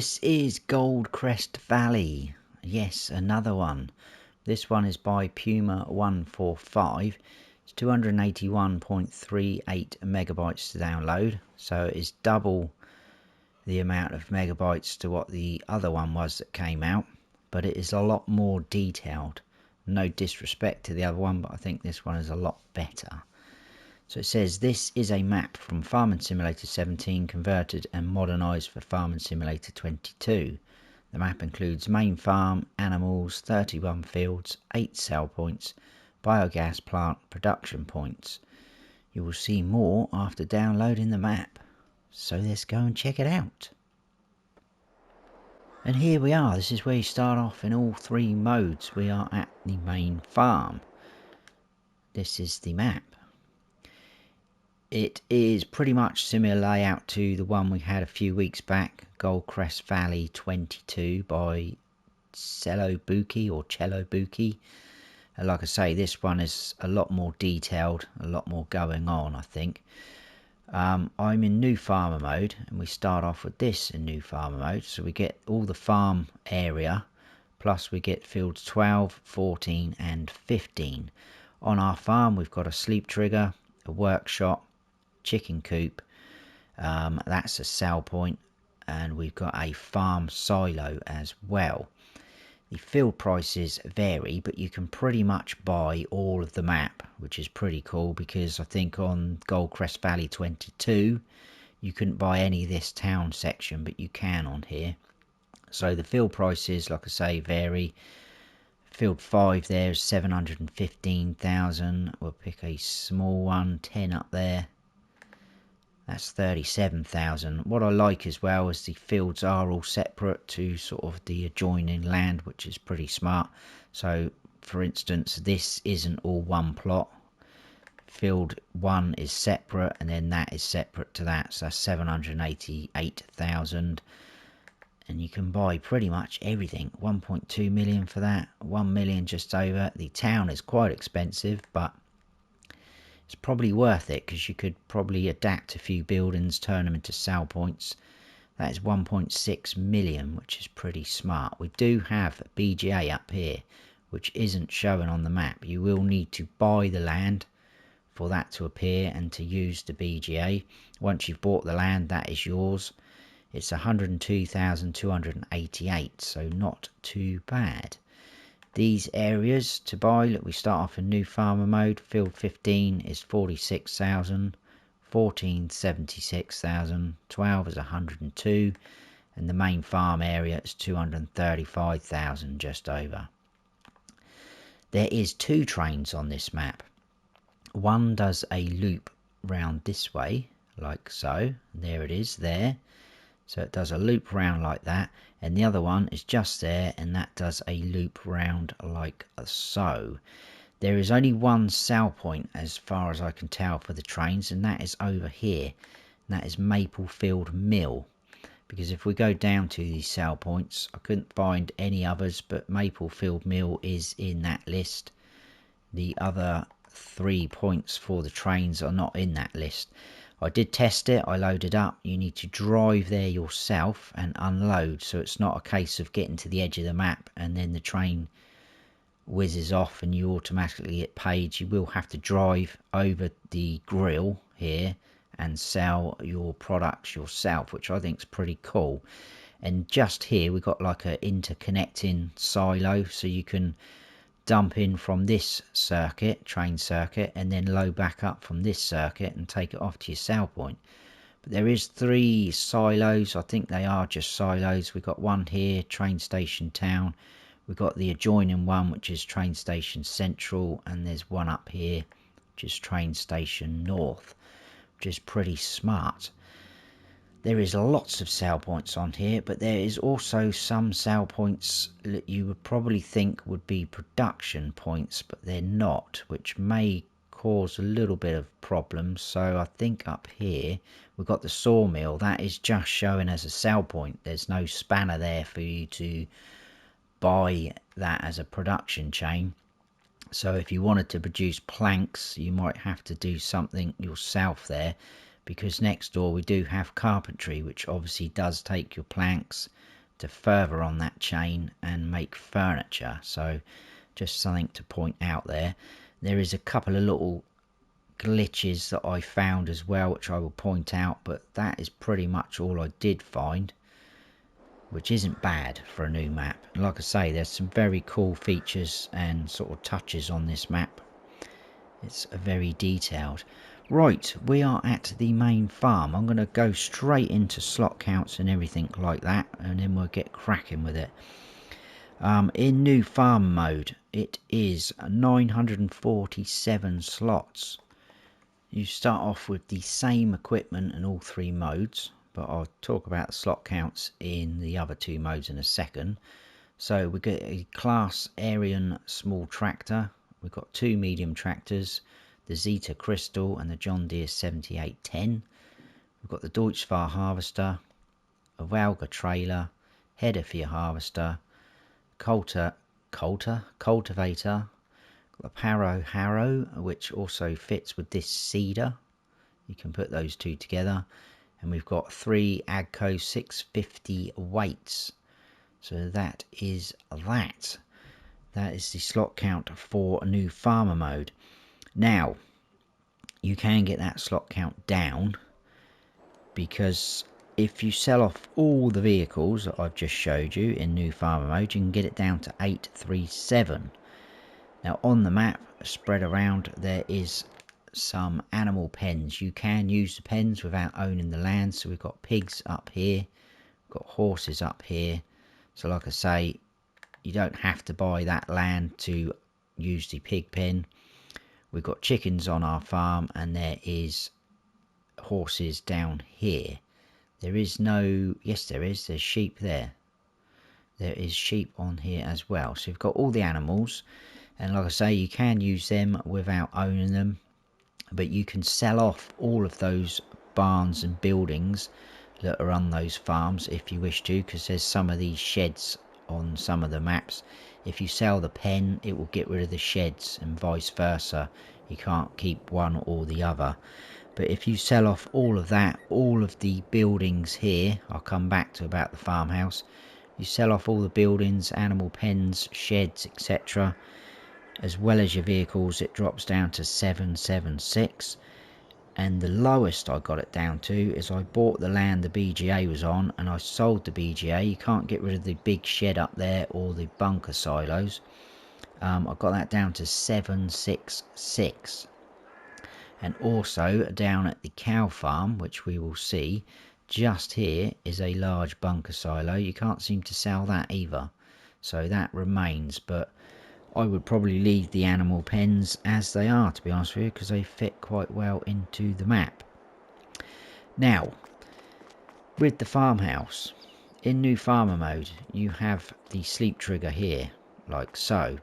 This is Goldcrest Valley. Yes, another one. This one is by Puma 145. It's 281.38 megabytes to download. So it's double the amount of megabytes to what the other one was that came out. But it is a lot more detailed. No disrespect to the other one, but I think this one is a lot better. So it says this is a map from Farming Simulator 17 converted and modernised for Farming Simulator 22. The map includes main farm, animals, 31 fields, 8 sell points, biogas plant production points. You will see more after downloading the map. So let's go and check it out. And here we are. This is where you start off in all 3 modes. We are at the main farm. This is the map. It is pretty much similar layout to the one we had a few weeks back, Goldcrest Valley 22 by Cello Buki. And like I say, this one is a lot more detailed, a lot more going on, I think. I'm in new farmer mode, and we start off with this in new farmer mode. So we get all the farm area, plus we get fields 12, 14 and 15. On our farm we've got a sleep trigger, a workshop, chicken coop, that's a sell point, and we've got a farm silo as well. The field prices vary, but you can pretty much buy all of the map, which is pretty cool, because I think on Goldcrest Valley 22 you couldn't buy any of this town section, but you can on here. So the field prices, like I say, vary. Field 5 there is 715,000. We'll pick a small one, 10 up there. That's 37,000. What I like as well is the fields are all separate to sort of the adjoining land, which is pretty smart. So, for instance, this isn't all one plot. Field 1 is separate, and then that is separate to that. So that's 788,000. And you can buy pretty much everything. 1.2 million for that. 1 million just over. The town is quite expensive, but it's probably worth it, because you could probably adapt a few buildings, turn them into sell points. That is 1.6 million, which is pretty smart. We do have a BGA up here, which isn't shown on the map. You will need to buy the land for that to appear and to use the BGA. Once you've bought the land, that is yours. It's 102,288, so not too bad. These areas to buy, look, we start off in new farmer mode. Field 15 is 46,000, 14 76,000, 12 is 102, and the main farm area is 235,000 just over. There is 2 trains on this map. One does a loop round this way, like so. There it is there. So it does a loop round like that, and the other one is just there, and that does a loop round like so. There is only one sell point as far as I can tell for the trains, and that is over here, and that is Maplefield Mill. Because if we go down to the sell points, I couldn't find any others, but Maplefield Mill is in that list. The other 3 points for the trains are not in that list. I did test it, I loaded up. You need to drive there yourself and unload, so it's not a case of getting to the edge of the map and then the train whizzes off and you automatically get paid. You will have to drive over the grill here and sell your products yourself, which I think is pretty cool. And just here we've got like an interconnecting silo, so you can dump in from this circuit, train circuit, and then load back up from this circuit and take it off to your sell point. But there is 3 silos. I think they are just silos. We've got one here, train station town. We've got the adjoining one, which is train station central, and there's one up here, which is train station north, which is pretty smart. There is lots of sell points on here, but there is also some sell points that you would probably think would be production points, but they're not, which may cause a little bit of problems. So I think up here we've got the Sawmill. That is just showing as a sell point. There's no spanner there for you to buy that as a production chain. So if you wanted to produce planks, you might have to do something yourself there. because next door we do have carpentry, which obviously does take your planks to further on that chain and make furniture. So just something to point out there. There is a couple of little glitches that I found as well, which I will point out, but that is pretty much all I did find, which isn't bad for a new map. And like I say, there's some very cool features and sort of touches on this map. It's very detailed. Right, we are at the main farm. I'm going to go straight into slot counts and everything like that, and then we'll get cracking with it. In new farm mode, it is 947 slots. You start off with the same equipment in all three modes, but I'll talk about the slot counts in the other two modes in a second. So we get a Class Arian small tractor. We've got two medium tractors, the Zeta Crystal and the John Deere 7810. We've got the Deutschfahr harvester, a Valga trailer, header for your harvester, cultivator, the Paro harrow, which also fits with this seeder. You can put those two together. And we've got three Agco 650 weights. So that is that. That is the slot count for a new farmer mode. Now, you can get that slot count down, because if you sell off all the vehicles that I've just showed you in new farmer mode, you can get it down to 837. Now on the map, spread around, there is some animal pens. You can use the pens without owning the land. So we've got pigs up here, we've got horses up here. So like I say, you don't have to buy that land to use the pig pen. We've got chickens on our farm, and there is horses down here. There is no, yes there is, there's sheep there. There is sheep on here as well. So you've got all the animals, and like I say, you can use them without owning them, but you can sell off all of those barns and buildings that are on those farms if you wish to, because there's some of these sheds on some of the maps. If you sell the pen, it will get rid of the sheds, and vice versa. You can't keep one or the other. But if you sell off all of that, all of the buildings here, I'll come back to about the farmhouse. You sell off all the buildings, animal pens, sheds, etc., as well as your vehicles, it drops down to 776. And the lowest I got it down to is I bought the land the BGA was on, and I sold the BGA. You can't get rid of the big shed up there or the bunker silos. I got that down to 766. And also down at the cow farm, which we will see just here, is a large bunker silo. You can't seem to sell that either, so that remains. But I would probably leave the animal pens as they are, to be honest with you, because they fit quite well into the map. Now, with the farmhouse, in new farmer mode, you have the sleep trigger here, like so.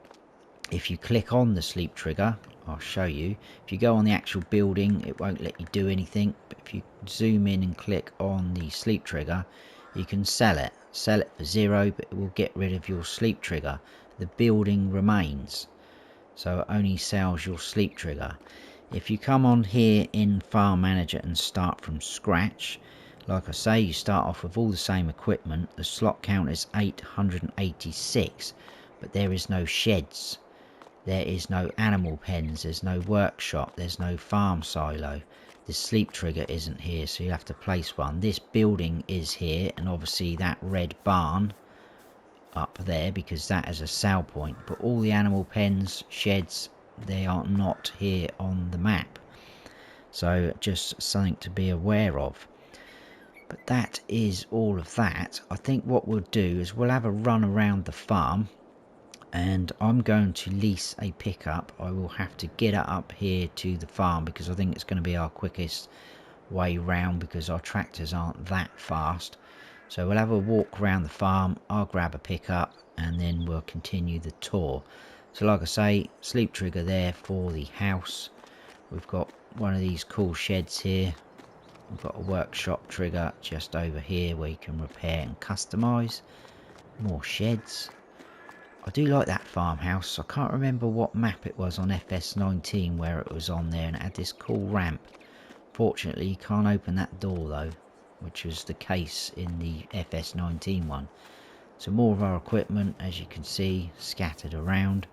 If you click on the sleep trigger, I'll show you. If you go on the actual building, it won't let you do anything, but if you zoom in and click on the sleep trigger, you can sell it for 0, but it will get rid of your sleep trigger. The building remains, so it only sells your sleep trigger. If you come on here in Farm Manager and start from scratch, like I say, you start off with all the same equipment. The slot count is 886, but there is no sheds, there is no animal pens, there's no workshop, there's no farm silo. The sleep trigger isn't here, so you have to place one. This building is here, and obviously that red barn up there, because that is a sell point, but all the animal pens, sheds, they are not here on the map. So just something to be aware of. But that is all of that. I think what we'll do is we'll have a run around the farm, and I'm going to lease a pickup. I will have to get it up here to the farm, because I think it's going to be our quickest way round, because our tractors aren't that fast. So we'll have a walk around the farm, I'll grab a pickup, and then we'll continue the tour. So like I say, sleep trigger there for the house. We've got one of these cool sheds here. We've got a workshop trigger just over here where you can repair and customise. More sheds. I do like that farmhouse. I can't remember what map it was on FS19 where it was on there, and it had this cool ramp Unfortunately, you can't open that door though, which was the case in the FS19 one. So more of our equipment, as you can see, scattered around.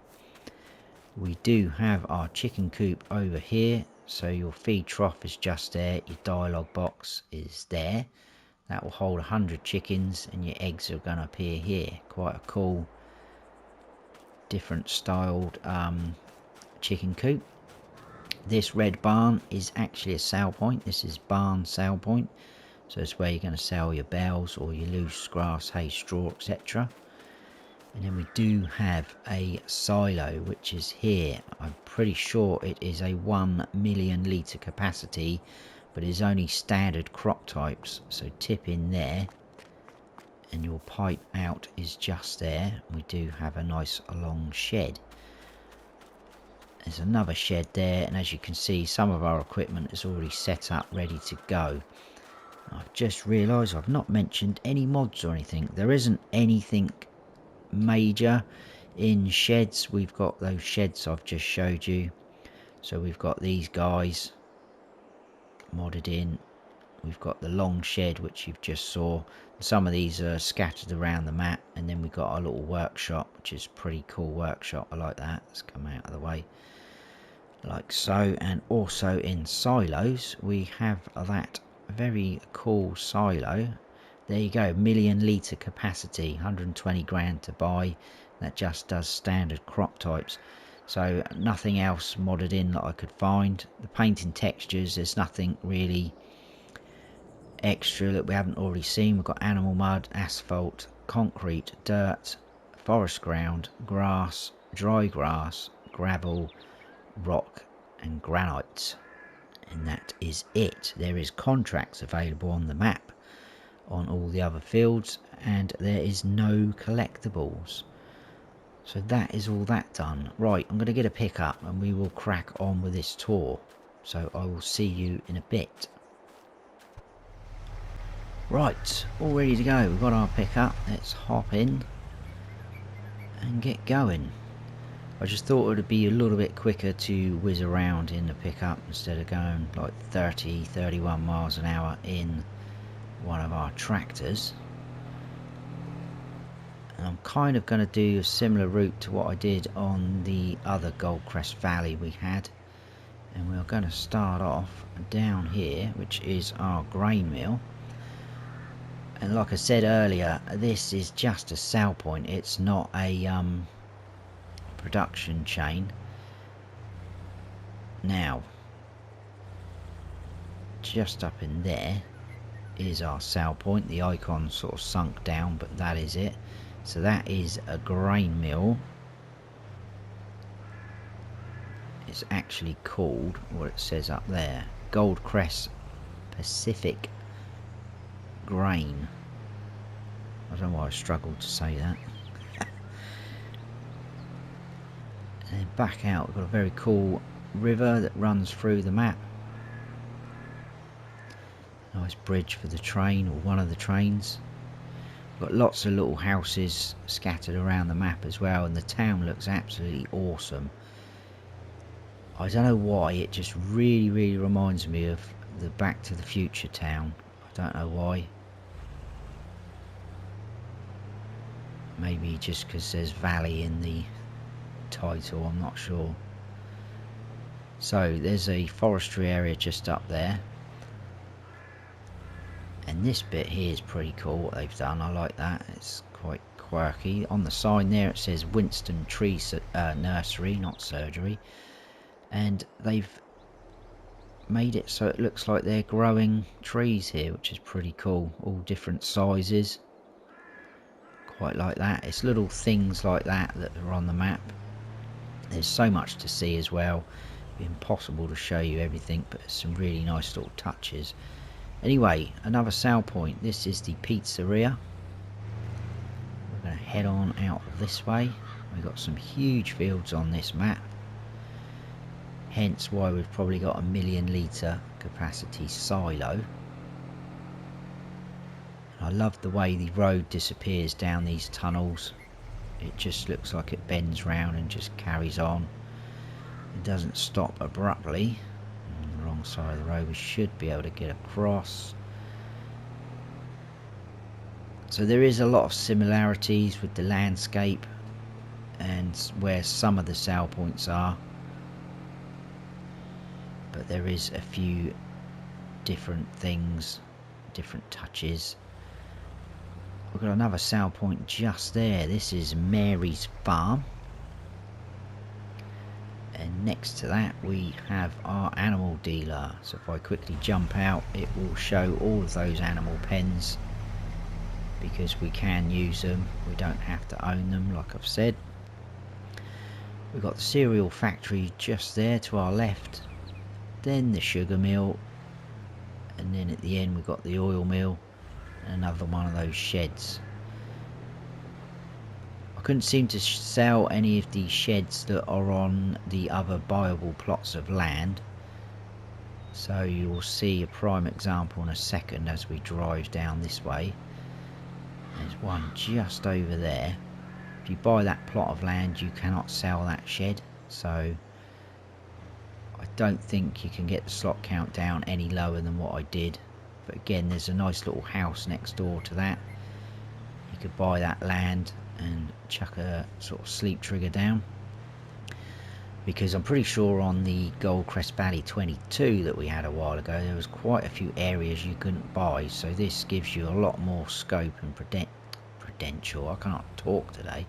We do have our chicken coop over here, so your feed trough is just there, your dialogue box is there. That will hold 100 chickens, and your eggs are going to appear here. Quite a cool, different styled chicken coop. This red barn is actually a sale point. This is barn sale point, so it's where you're going to sell your bales or your loose grass, hay, straw, etc. And then we do have a silo, which is here. I'm pretty sure it is a 1 million litre capacity, but it's only standard crop types. So tip in there, and your pipe out is just there. We do have a nice long shed. There's another shed there, and as you can see, some of our equipment is already set up, ready to go. I've just realised I've not mentioned any mods or anything. There isn't anything major in sheds. We've got those sheds I've just showed you. So we've got these guys modded in. We've got the long shed, which you've just saw. Some of these are scattered around the map, and then we've got our little workshop, which is pretty cool workshop. I like that. Let's come out of the way like so. And also in silos we have that very cool silo. There you go, 1 million litre capacity, 120 grand to buy. That just does standard crop types, so nothing else modded in that I could find. The painting textures, there's nothing really extra that we haven't already seen. We've got animal mud, asphalt, concrete, dirt, forest ground, grass, dry grass, gravel, rock and granite, and that is it. There is contracts available on the map on all the other fields, and there is no collectibles. So that is all that done. Right, I'm going to get a pickup and we will crack on with this tour. So I will see you in a bit. Right, all ready to go. We've got our pickup. Let's hop in and get going. I just thought it would be a little bit quicker to whiz around in the pickup instead of going like 30-31 miles an hour in one of our tractors. And I'm kind of going to do a similar route to what I did on the other Goldcrest Valley we had, and we're going to start off down here, which is our grain mill. And like I said earlier, this is just a sell point. It's not a production chain. Now just up in there is our sell point. The icon sort of sunk down, but that is it. So that is a grain mill. It's actually called what it says up there, Goldcrest Pacific Grain. I don't know why I struggled to say that. And then back out, we've got a very cool river that runs through the map. Nice bridge for the train, or one of the trains. We've got lots of little houses scattered around the map as well, and the town looks absolutely awesome. I don't know why, it just really reminds me of the Back to the Future town. I don't know why. Maybe just because there's valley in the title, I'm not sure. So there's a forestry area just up there. And this bit here is pretty cool what they've done. I like that. It's quite quirky. On the sign there it says Winston Tree Nursery, not surgery. And they've made it so it looks like they're growing trees here, which is pretty cool. All different sizes. Quite like that. It's little things like that that are on the map. There's so much to see as well. It'd be impossible to show you everything, but there's some really nice little touches. Anyway, another sale point. This is the pizzeria. We're going to head on out this way. We've got some huge fields on this map. Hence why we've probably got a 1 million litre capacity silo. And I love the way the road disappears down these tunnels. It just looks like it bends round and just carries on. It doesn't stop abruptly. wrong side of the road. We should be able to get across. So there is a lot of similarities with the landscape and where some of the sale points are, but there is a few different things, different touches. We've got another sale point just there. This is Mary's Farm, and next to that we have our animal dealer. So if I quickly jump out, it will show all of those animal pens, because we can use them, we don't have to own them, like I've said. We've got the cereal factory just there to our left, then the sugar mill, and then at the end we've got the oil mill and another one of those sheds. I couldn't seem to sell any of these sheds that are on the other buyable plots of land, so you will see a prime example in a second as we drive down this way. There's one just over there. If you buy that plot of land, you cannot sell that shed, so I don't think you can get the slot count down any lower than what I did. But again, there's a nice little house next door to that. You could buy that land and chuck a sort of sleep trigger down, because I'm pretty sure on the Goldcrest Valley 22 that we had a while ago, there was quite a few areas you couldn't buy, so this gives you a lot more scope and potential. I cannot talk today.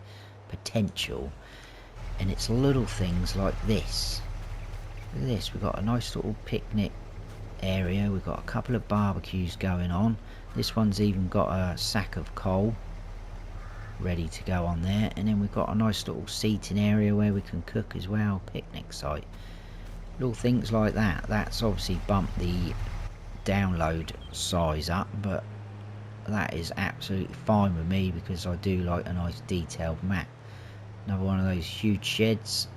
Potential. And it's little things like this. Look at this, we've got a nice little picnic area, we've got a couple of barbecues going on. This one's even got a sack of coal ready to go on there, and then we've got a nice little seating area where we can cook as well, picnic site. Little things like that. That's obviously bumped the download size up, but that is absolutely fine with me because I do like a nice detailed map. Another one of those huge sheds,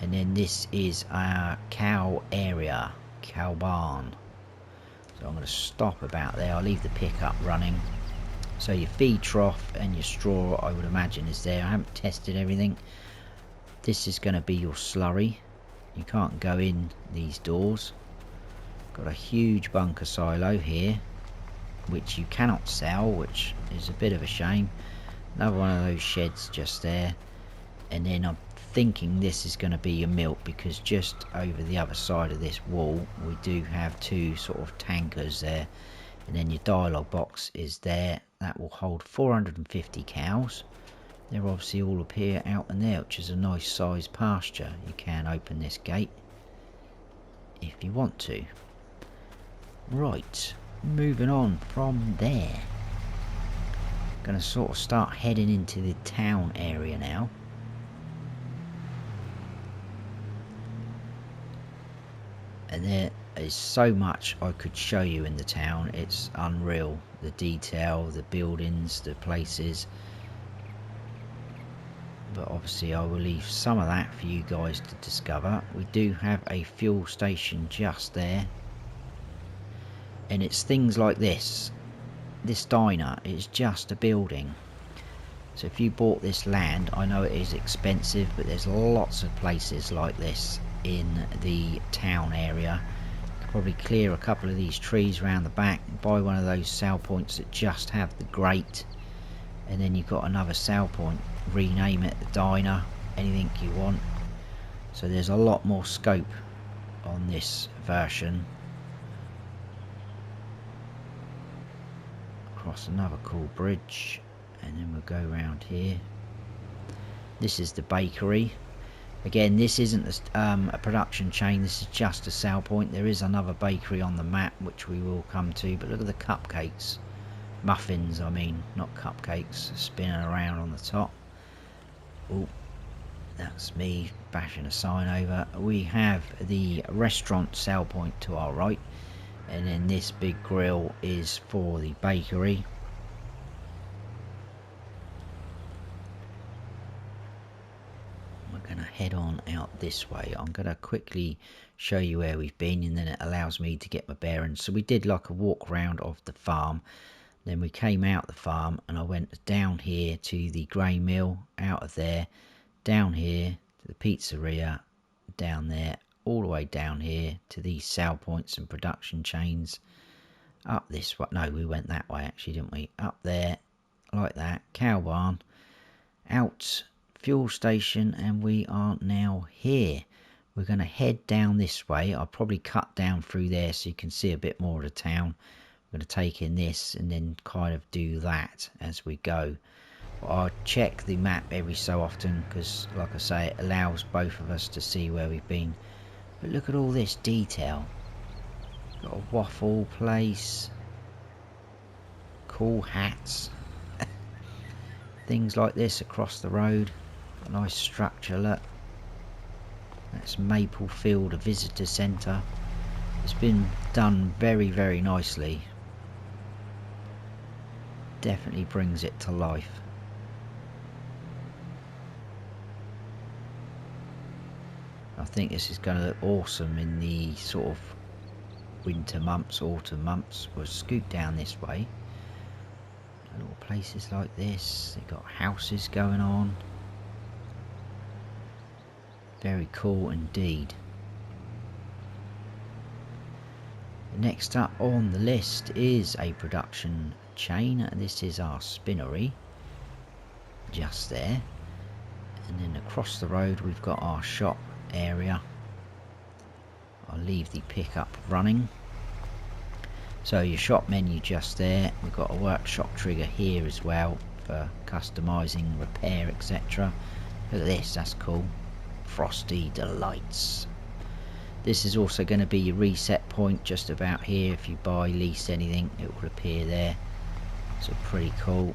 and then this is our cow area, cow barn. So I'm going to stop about there. I'll leave the pickup running. So your feed trough and your straw, I would imagine, is there. I haven't tested everything. This is going to be your slurry. You can't go in these doors. Got a huge bunker silo here, which you cannot sell, which is a bit of a shame. Another one of those sheds just there. And then I'm thinking this is going to be your milk, because just over the other side of this wall we do have two sort of tankers there. And then your dialogue box is there. That will hold 450 cows. They're obviously all up here out in there, which is a nice sized pasture. You can open this gate if you want to. Right, moving on from there. Going to sort of start heading into the town area now. And there is so much I could show you in the town. It's unreal. The detail, the buildings, the places. But obviously I will leave some of that for you guys to discover. We do have a fuel station just there. And it's things like this. This diner is just a building. So if you bought this land, I know it is expensive, but there's lots of places like this in the town area. You could probably clear a couple of these trees around the back and buy one of those sale points that just have the grate, and then you've got another sale point, rename it the diner, anything you want. So there's a lot more scope on this version. Across another cool bridge, and then we'll go around here. This is the bakery. Again, this isn't a production chain, this is just a sale point. There is another bakery on the map which we will come to, but look at the cupcakes. Muffins, I mean, not cupcakes, spinning around on the top. Oh, that's me bashing a sign over. We have the restaurant sale point to our right, and then this big grill is for the bakery. Going to head on out this way. I'm going to quickly show you where we've been, and then it allows me to get my bearings. So we did like a walk around of the farm, then we came out the farm and I went down here to the grain mill, out of there, down here to the pizzeria, down there all the way down here to these sale points and production chains. Up this way, no, we went that way actually, didn't we? Up there, like that, cow barn, out, fuel station, and we are now here. We're going to head down this way. I'll probably cut down through there so you can see a bit more of the town. I'm going to take in this and then kind of do that as we go. I'll check the map every so often because, like I say, it allows both of us to see where we've been. But look at all this detail. Got a waffle place. Cool hats. Things like this across the road. A nice structure, look. That's Maplefield, a visitor centre. It's been done very, very nicely. Definitely brings it to life. I think this is going to look awesome in the sort of winter months, autumn months. We'll scoot down this way. Little places like this. They've got houses going on. Very cool indeed. Next up on the list is a production chain. This is our spinnery. Just there. And then across the road we've got our shop area. I'll leave the pickup running. So your shop menu just there. We've got a workshop trigger here as well for customizing, repair, etc. Look at this, that's cool. Frosty Delights. This is also going to be your reset point just about here. If you buy, lease anything, it will appear there. So pretty cool.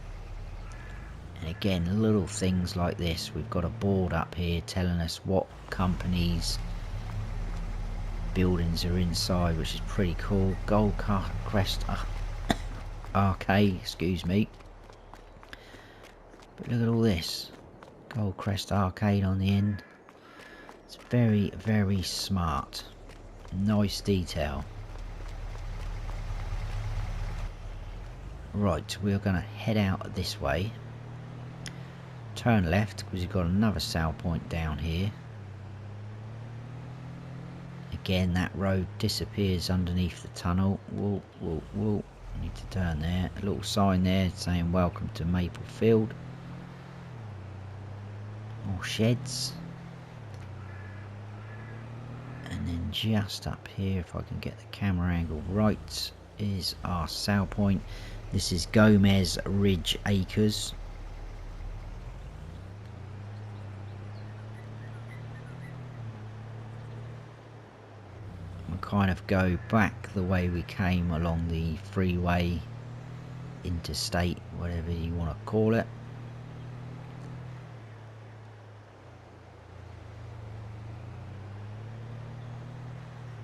And again, little things like this. We've got a board up here telling us what companies, buildings are inside, which is pretty cool. Goldcrest Arcade, excuse me. But look at all this. Goldcrest Arcade on the end. It's very, very smart. Nice detail. Right, we're going to head out this way. Turn left because you've got another sale point down here. Again, that road disappears underneath the tunnel. Whoa, whoa, whoa. I need to turn there. A little sign there saying welcome to Maplefield. More sheds. And then just up here, if I can get the camera angle right, is our sale point. This is Gomez Ridge Acres. We'll kind of go back the way we came along the freeway, interstate, whatever you want to call it.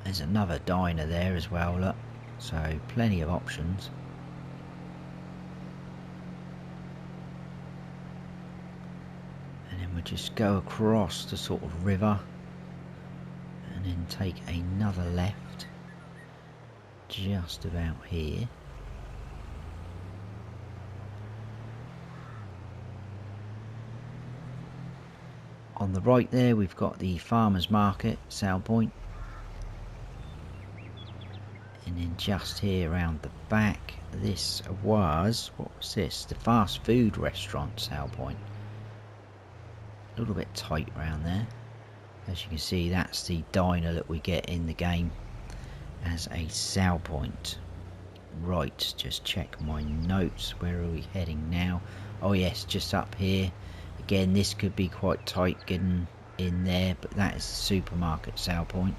There's another diner there as well, look. So plenty of options. And then we'll just go across the sort of river and then take another left just about here. On the right there we've got the farmers market sale point. And then just here around the back, this was, what was this? The fast food restaurant sale point. A little bit tight around there. As you can see, that's the diner that we get in the game as a sale point. Right, just check my notes. Where are we heading now? Oh yes, just up here. Again, this could be quite tight getting in there, but that is the supermarket sale point.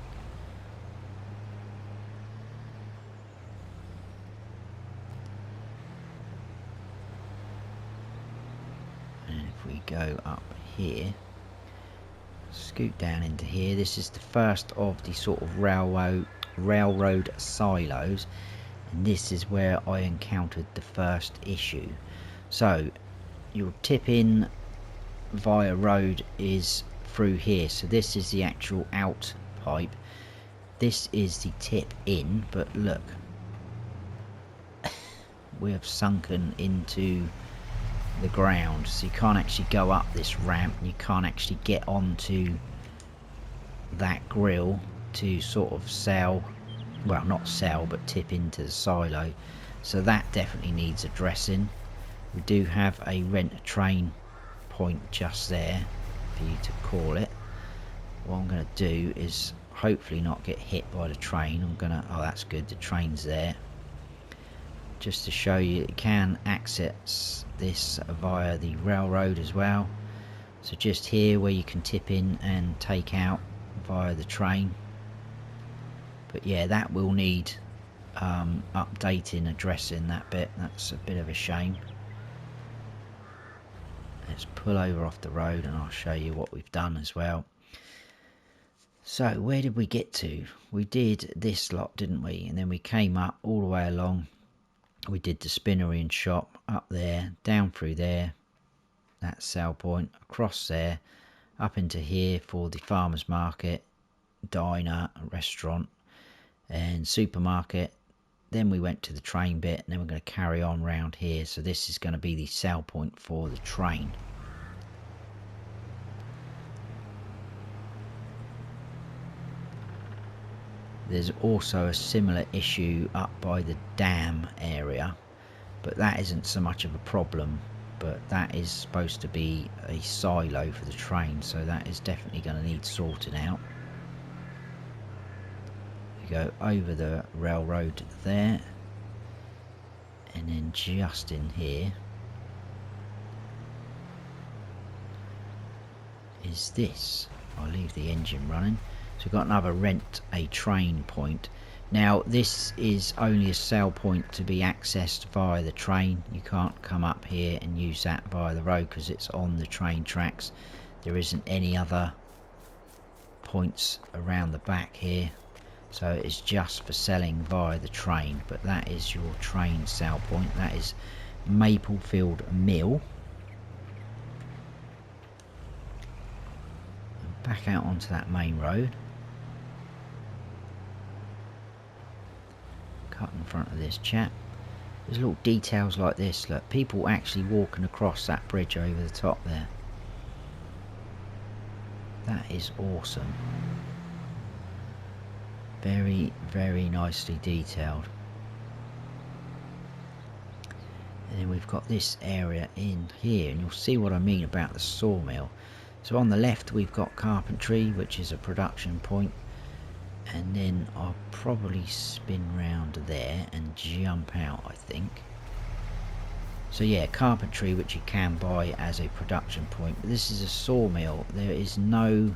We go up here, scoot down into here. This is the first of the sort of railroad silos, and this is where I encountered the first issue. So your tip in via road is through here, so this is the actual out pipe, this is the tip in, but look, we have sunken into the ground, so you can't actually go up this ramp, and you can't actually get onto that grill to sort of sell, well, not sell, but tip into the silo. So that definitely needs addressing. We do have a rent a train point just there for you to call it. What I'm going to do is hopefully not get hit by the train. I'm going to, oh, that's good, the train's there. Just to show you, it can access this via the railroad as well. So just here where you can tip in and take out via the train. But yeah, that will need updating, addressing that bit. That's a bit of a shame. Let's pull over off the road and I'll show you what we've done as well. So where did we get to? We did this lot, didn't we? And then we came up all the way along. We did the spinnery and shop up there, down through there, that sale point, across there, up into here for the farmers market, diner, restaurant and supermarket. Then we went to the train bit, and then we're going to carry on round here. So this is going to be the sale point for the train. There's also a similar issue up by the dam area, but that isn't so much of a problem. But that is supposed to be a silo for the train, so that is definitely going to need sorting out. We go over the railroad there, and then just in here is this. I'll leave the engine running. So we've got another rent a train point. Now this is only a sale point to be accessed via the train. You can't come up here and use that via the road because it's on the train tracks. There isn't any other points around the back here, so it's just for selling via the train. But that is your train sale point. That is Maplefield Mill. And back out onto that main road. Cut in front of this chap. There's little details like this. Look, people actually walking across that bridge over the top there. That is awesome. Very, very nicely detailed. And then we've got this area in here, and you'll see what I mean about the sawmill. So on the left we've got carpentry, which is a production point. And then I'll probably spin round there and jump out, I think. So yeah, carpentry, which you can buy as a production point. But this is a sawmill. There is no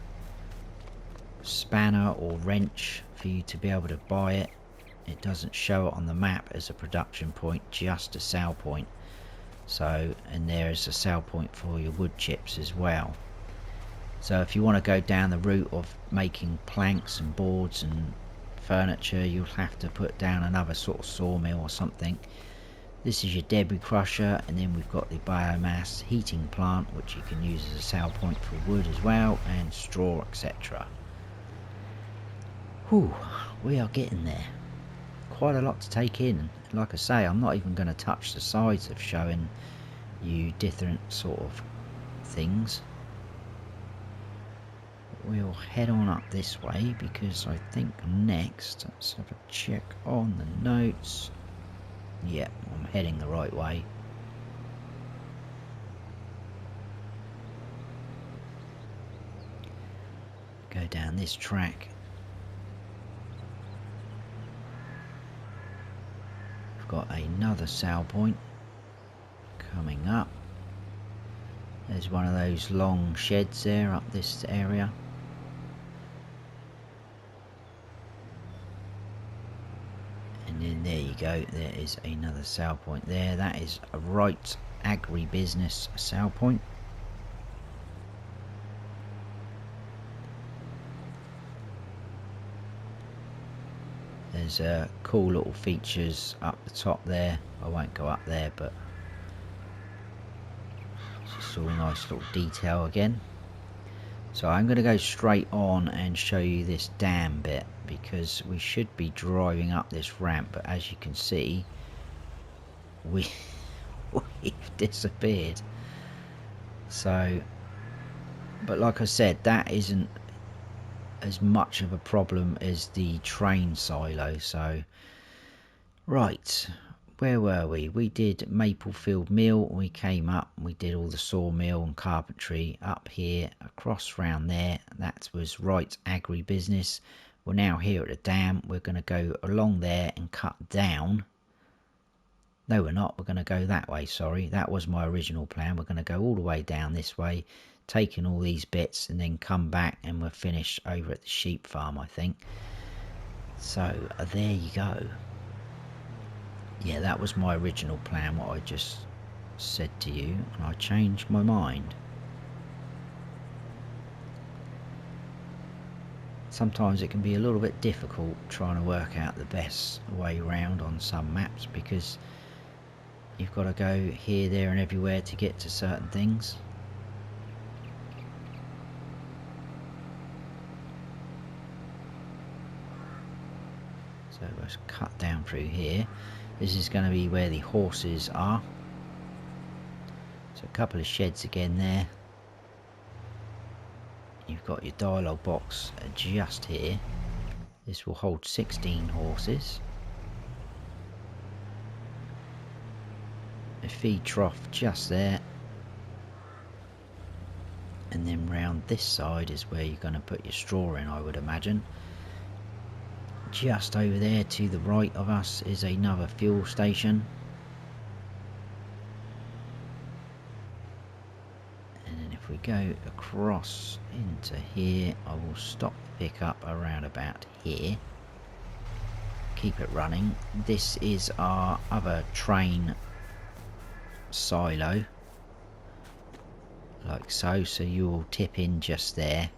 spanner or wrench for you to be able to buy it. It doesn't show it on the map as a production point, just a sale point. So, and there is a sale point for your wood chips as well. So if you want to go down the route of making planks and boards and furniture, you'll have to put down another sort of sawmill or something. This is your debris crusher, and then we've got the biomass heating plant, which you can use as a sale point for wood as well, and straw, etc. Whew, we are getting there. Quite a lot to take in. Like I say, I'm not even going to touch the sides of showing you different sort of things. We'll head on up this way because I think next, let's have a check on the notes. Yeah, I'm heading the right way. Go down this track. We've got another sale point coming up. There's one of those long sheds there up this area. And then there you go, there is another sale point there. That is a right agribusiness sale point. There's cool little features up the top there. I won't go up there, but it's just all nice little detail again. So I'm going to go straight on and show you this dam bit, because we should be driving up this ramp, but as you can see, we've disappeared. So, but like I said, that isn't as much of a problem as the train silo. So right, where were we? We did Maplefield Mill, we came up, we did all the sawmill and carpentry up here, across round there. That was right agribusiness. We're now here at the dam. We're going to go along there and cut down. No, we're not. We're going to go that way, sorry. That was my original plan. We're going to go all the way down this way, taking all these bits, and then come back and we're finished over at the sheep farm, I think. So, there you go. Yeah, that was my original plan, what I just said to you, and I changed my mind. Sometimes it can be a little bit difficult trying to work out the best way round on some maps, because you've got to go here, there and everywhere to get to certain things. So let's cut down through here. This is going to be where the horses are. So a couple of sheds again there. You've got your dialogue box just here. This will hold 16 horses. A feed trough just there. And then round this side is where you're going to put your straw in, I would imagine. Just over there to the right of us is another fuel station. And then if we go across into here, I will stop the pickup around about here. Keep it running. This is our other train silo. Like so. So you'll tip in just there.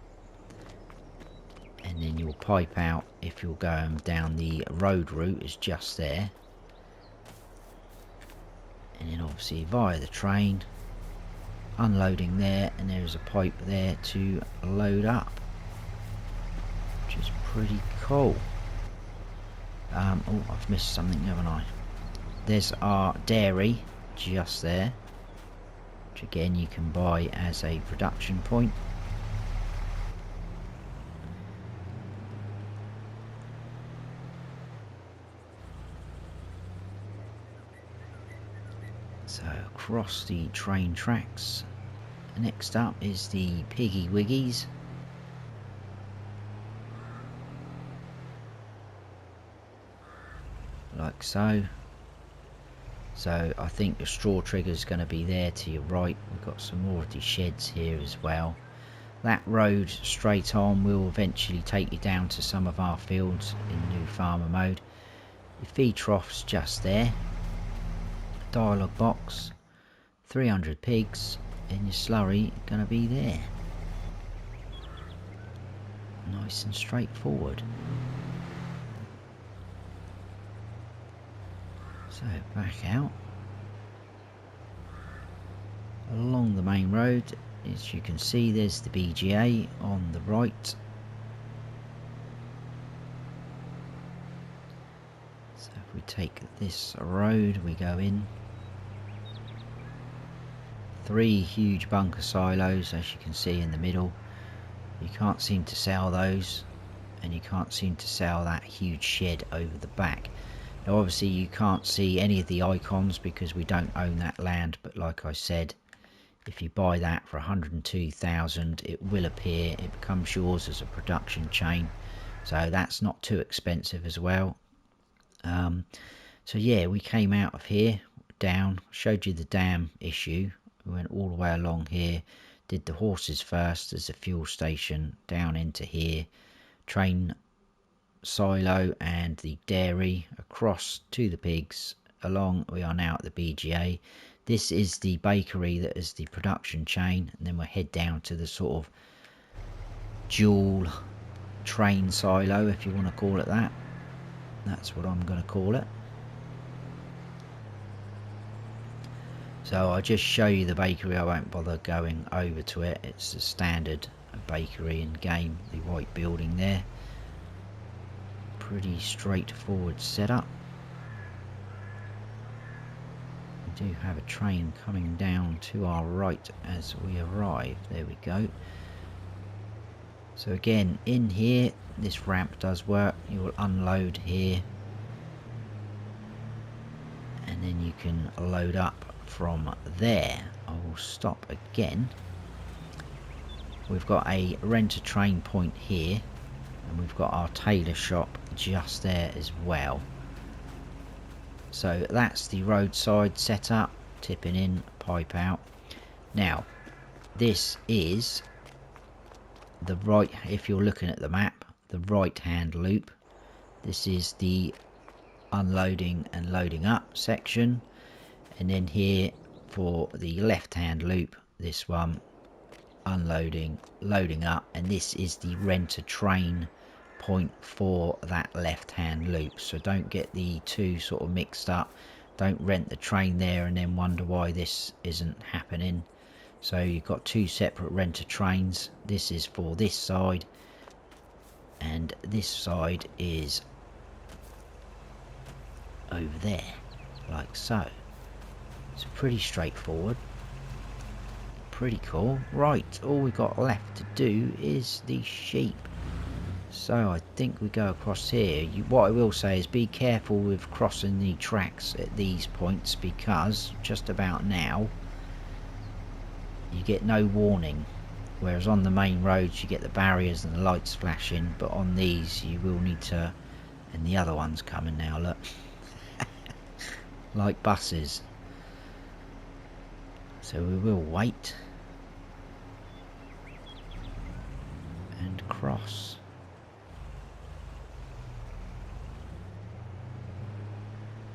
And then you'll pipe out if you're going down the road route, is just there. And then obviously via the train, unloading there, and there's a pipe there to load up, which is pretty cool. Oh, I've missed something, haven't I? There's our dairy just there, which again you can buy as a production point. So across the train tracks. Next up is the Piggy Wiggies. Like so. So I think the straw trigger is going to be there to your right. We've got some more of the sheds here as well. That road straight on will eventually take you down to some of our fields in new farmer mode. Your feed trough's just there. Dialogue box, 300 pigs, and your slurry gonna be there. Nice and straightforward. So back out along the main road. As you can see, there's the BGA on the right. So if we take this road, we go in. 3 huge bunker silos, as you can see in the middle. You can't seem to sell those, and you can't seem to sell that huge shed over the back. Now obviously you can't see any of the icons because we don't own that land, but like I said, if you buy that for 102,000, it will appear. It becomes yours as a production chain, so that's not too expensive as well. So yeah, we came out of here down, showed you the dam issue. We went all the way along here, did the horses first as a fuel station, down into here, train silo and the dairy, across to the pigs, along. We are now at the BGA. This is the bakery that is the production chain, and then we'll head down to the sort of dual train silo, if you want to call it that. That's what I'm going to call it. So I'll just show you the bakery. I won't bother going over to it. It's the standard bakery in game, the white building there. Pretty straightforward setup. We do have a train coming down to our right as we arrive. There we go. So again, in here, this ramp does work. You will unload here, and then you can load up from there. I will stop again. We've got a rent-a-train point here, and we've got our tailor shop just there as well. So that's the roadside setup, tipping in, pipe out. Now, this is the right, if you're looking at the map, the right hand loop. This is the unloading and loading up section, and then here for the left hand loop, this one, unloading, loading up, and this is the rent-a-train point for that left hand loop. So don't get the two sort of mixed up. Don't rent the train there and then wonder why this isn't happening. So you've got two separate rent-a-trains. This is for this side, and this side is over there, like so. It's pretty straightforward, pretty cool. Right, all we got left to do is the sheep. So I think we go across here. What I will say is be careful with crossing the tracks at these points, because just about now you get no warning, whereas on the main roads you get the barriers and the lights flashing, but on these you will need to. And the other one's coming now, look. Like buses. So we will wait and cross.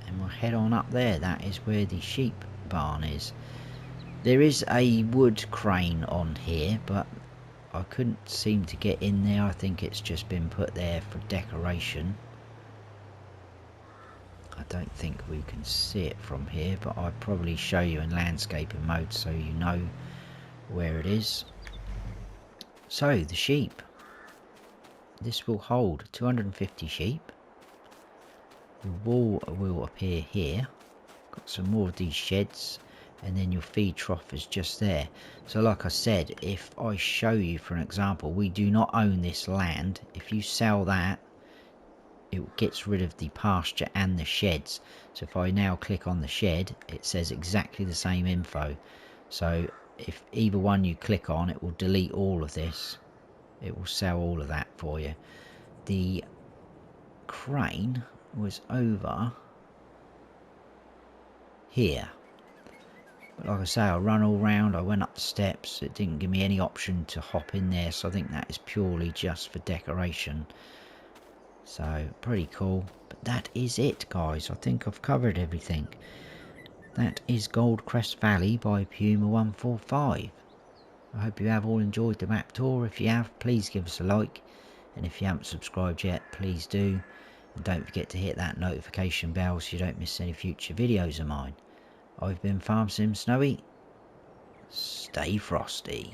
And we'll head on up there. That is where the sheep barn is. There is a wood crane on here, but I couldn't seem to get in there. I think it's just been put there for decoration. I don't think we can see it from here, but I'll probably show you in landscaping mode so you know where it is. So the sheep. This will hold 250 sheep. The wall will appear here. Got some more of these sheds, and then your feed trough is just there. So like I said, if I show you for an example, we do not own this land. If you sell that, it gets rid of the pasture and the sheds. So if I now click on the shed, it says exactly the same info. So if either one you click on, it will delete all of this. It will sell all of that for you. The crane was over here. But like I say, I run all round, I went up the steps. It didn't give me any option to hop in there, so I think that is purely just for decoration. So pretty cool. But that is it, guys. I think I've covered everything. That is Goldcrest Valley by Puma 145. I hope you have all enjoyed the map tour. If you have, please give us a like, and if you haven't subscribed yet, please do, and don't forget to hit that notification bell so you don't miss any future videos of mine. I've been Farm Sim Snowy. Stay frosty.